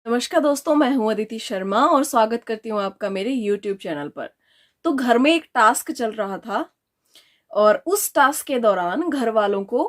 नमस्कार दोस्तों, मैं हूं अदिति शर्मा और स्वागत करती हूं आपका मेरे YouTube चैनल पर। तो घर में एक टास्क चल रहा था और उस टास्क के दौरान घर वालों को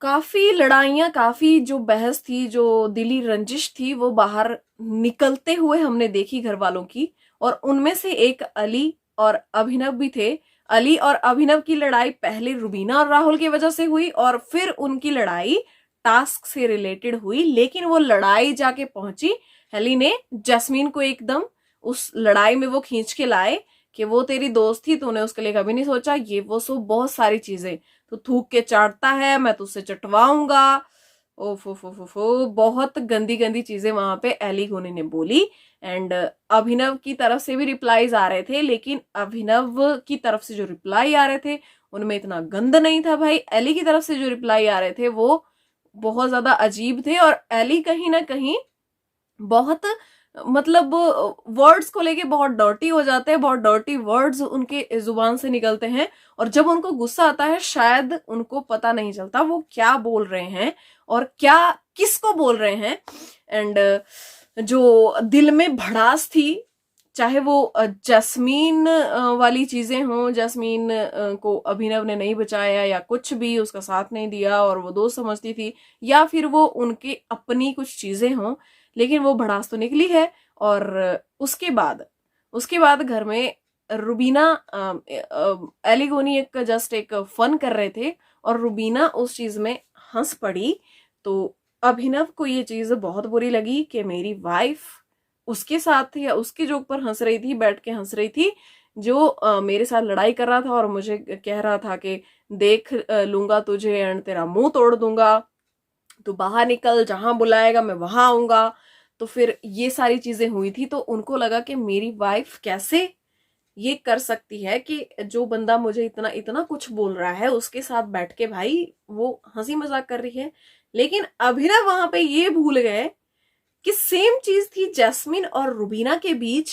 काफी लड़ाइयां, काफी जो बहस थी, जो दिली रंजिश थी, वो बाहर निकलते हुए हमने देखी घर वालों की। और उनमें से एक अली और अभिनव भी थे। अली और अभिनव की लड़ाई पहले रुबीना और राहुल की वजह से हुई और फिर उनकी लड़ाई टास्क से रिलेटेड हुई। लेकिन वो लड़ाई जाके पहुंची, अली ने जैस्मीन को एकदम उस लड़ाई में वो खींच के लाए कि वो तेरी दोस्त थी, तूने उसके लिए कभी नहीं सोचा, ये वो सो बहुत सारी चीजें। तो थूक के चाटता है, मैं तुझसे चटवाऊंगा। ओफो, बहुत गंदी गंदी चीजें वहां पे एली गोनी ने बोली। एंड अभिनव की तरफ से भी रिप्लाईज आ रहे थे, लेकिन अभिनव की तरफ से जो रिप्लाई आ रहे थे उनमें इतना गंद नहीं था भाई। एली की तरफ से जो रिप्लाई आ रहे थे वो बहुत ज्यादा अजीब थे। और एली कहीं ना कहीं बहुत मतलब वर्ड्स को लेके बहुत डर्टी हो जाते हैं, बहुत डर्टी वर्ड्स उनके जुबान से निकलते हैं। और जब उनको गुस्सा आता है शायद उनको पता नहीं चलता वो क्या बोल रहे हैं और क्या किसको बोल रहे हैं। एंड जो दिल में भड़ास थी, चाहे वो जैस्मीन वाली चीजें हों, जैस्मीन को अभिनव ने नहीं बचाया या कुछ भी, उसका साथ नहीं दिया और वो दोस्त समझती थी, या फिर वो उनकी अपनी कुछ चीजें हों, लेकिन वो भड़ास तो निकली है। और उसके बाद घर में रुबीना एलिगोनी एक जस्ट एक फन कर रहे थे और रुबीना उस चीज में हंस पड़ी। तो अभिनव को ये चीज बहुत बुरी लगी कि मेरी वाइफ उसके साथ या उसके जोक पर हंस रही थी, बैठ के हंस रही थी, जो मेरे साथ लड़ाई कर रहा था और मुझे कह रहा था कि देख लूंगा तुझे एंड तेरा मुंह तोड़ दूंगा, तू बाहर निकल, जहां बुलाएगा मैं वहां आऊंगा। तो फिर ये सारी चीजें हुई थी, तो उनको लगा कि मेरी वाइफ कैसे ये कर सकती है कि जो बंदा मुझे इतना इतना कुछ बोल रहा है उसके साथ बैठ के भाई वो हंसी मजाक कर रही है। लेकिन अभिनव वहां पे ये भूल गए कि सेम चीज थी जैस्मिन और रुबीना के बीच।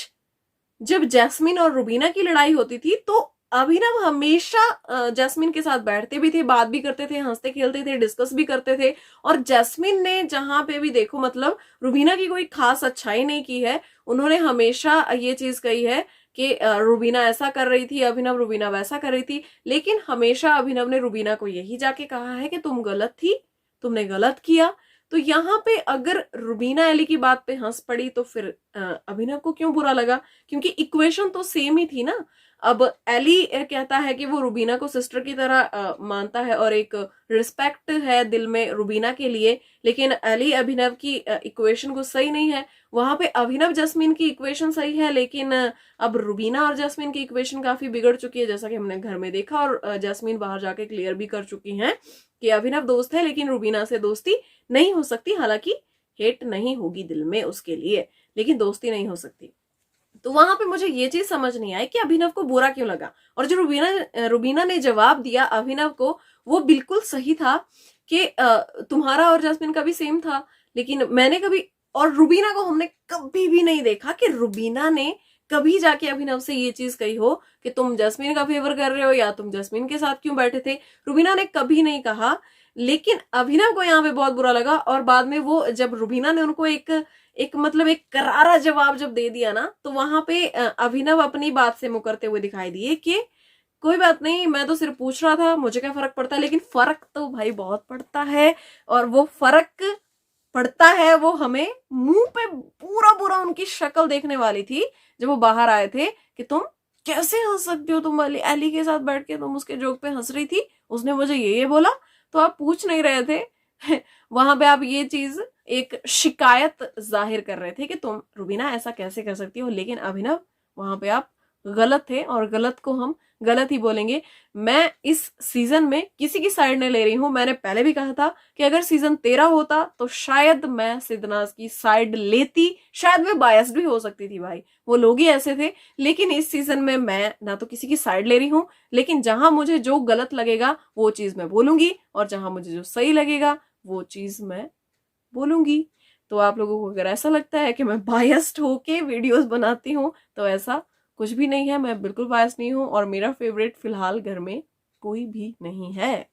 जब जैस्मिन और रुबीना की लड़ाई होती थी तो अभिनव हमेशा जैस्मिन के साथ बैठते भी थे, बात भी करते थे, हंसते खेलते थे, डिस्कस भी करते थे। और जैस्मिन ने जहां पे भी देखो, मतलब रुबीना की कोई खास अच्छाई नहीं की है, उन्होंने हमेशा ये चीज कही है कि रुबीना ऐसा कर रही थी, अभिनव रुबीना वैसा कर रही थी। लेकिन हमेशा अभिनव ने रुबीना को यही जाके कहा है कि तुम गलत थी, तुमने गलत किया। तो यहाँ पे अगर रुबीना एली की बात पे हंस पड़ी तो फिर अभिनव को क्यों बुरा लगा? क्योंकि इक्वेशन तो सेम ही थी ना। अब एली कहता है कि वो रुबीना को सिस्टर की तरह मानता है और एक रिस्पेक्ट है दिल में रुबीना के लिए, लेकिन एली अभिनव की इक्वेशन को सही नहीं है। वहां पे अभिनव जैस्मीन की इक्वेशन सही है, लेकिन अब रुबीना और जैस्मीन की इक्वेशन काफी बिगड़ चुकी है, जैसा कि हमने घर में देखा। और जैस्मीन बाहर जाके क्लियर भी कर चुकी हैं कि अभिनव दोस्त है लेकिन रुबीना से दोस्ती नहीं हो सकती। हालांकि हेट नहीं होगी दिल में उसके लिए, लेकिन दोस्ती नहीं हो सकती। तो वहां पे मुझे ये चीज समझ नहीं आई कि अभिनव को बुरा क्यों लगा। और जो रुबीना ने जवाब दिया अभिनव को, वो बिल्कुल सही था कि तुम्हारा और जैस्मिन का भी सेम था, लेकिन मैंने कभी, और रुबीना को हमने कभी भी नहीं देखा कि रुबीना ने कभी जाके अभिनव से ये चीज कही हो कि तुम जैस्मिन का फेवर कर रहे हो या तुम जैस्मिन के साथ क्यों बैठे थे। रुबीना ने कभी नहीं कहा। लेकिन अभिनव को यहाँ पे बहुत बुरा लगा। और बाद में वो जब रुबीना ने उनको एक मतलब एक करारा जवाब जब दे दिया ना, तो वहां पे अभिनव अपनी बात से मुकरते हुए दिखाई दिए कि कोई बात नहीं, मैं तो सिर्फ पूछ रहा था, मुझे क्या फर्क पड़ता है। लेकिन फर्क तो भाई बहुत पड़ता है। और वो फर्क पड़ता है वो हमें मुंह पे पूरा पूरा उनकी शक्ल देखने वाली थी जब वो बाहर आए थे कि तुम कैसे हंस सकती हो, तुम एली के साथ बैठ के तुम उसके जोक पे हंस रही थी, उसने मुझे ये बोला। तो आप पूछ नहीं रहे थे वहां पे आप ये चीज एक शिकायत जाहिर कर रहे थे कि तुम रुबीना ऐसा कैसे कर सकती हो। लेकिन अभिनव वहां पे आप गलत थे और गलत को हम गलत ही बोलेंगे। मैं इस सीजन में किसी की साइड नहीं ले रही हूं। मैंने पहले भी कहा था कि अगर सीजन 13 होता तो शायद मैं सिद्धनाज की साइड लेती, शायद मैं बायस्ड भी हो सकती थी भाई, वो लोग ही ऐसे थे। लेकिन इस सीजन में मैं ना तो किसी की साइड ले रही हूं, लेकिन जहां मुझे जो गलत लगेगा वो चीज मैं बोलूंगी और जहां मुझे जो सही लगेगा वो चीज मैं बोलूंगी। तो आप लोगों को अगर ऐसा लगता है कि मैं बायस्ड होके वीडियोस बनाती हूँ तो ऐसा कुछ भी नहीं है, मैं बिल्कुल बायस नहीं हूँ और मेरा फेवरेट फिलहाल घर में कोई भी नहीं है।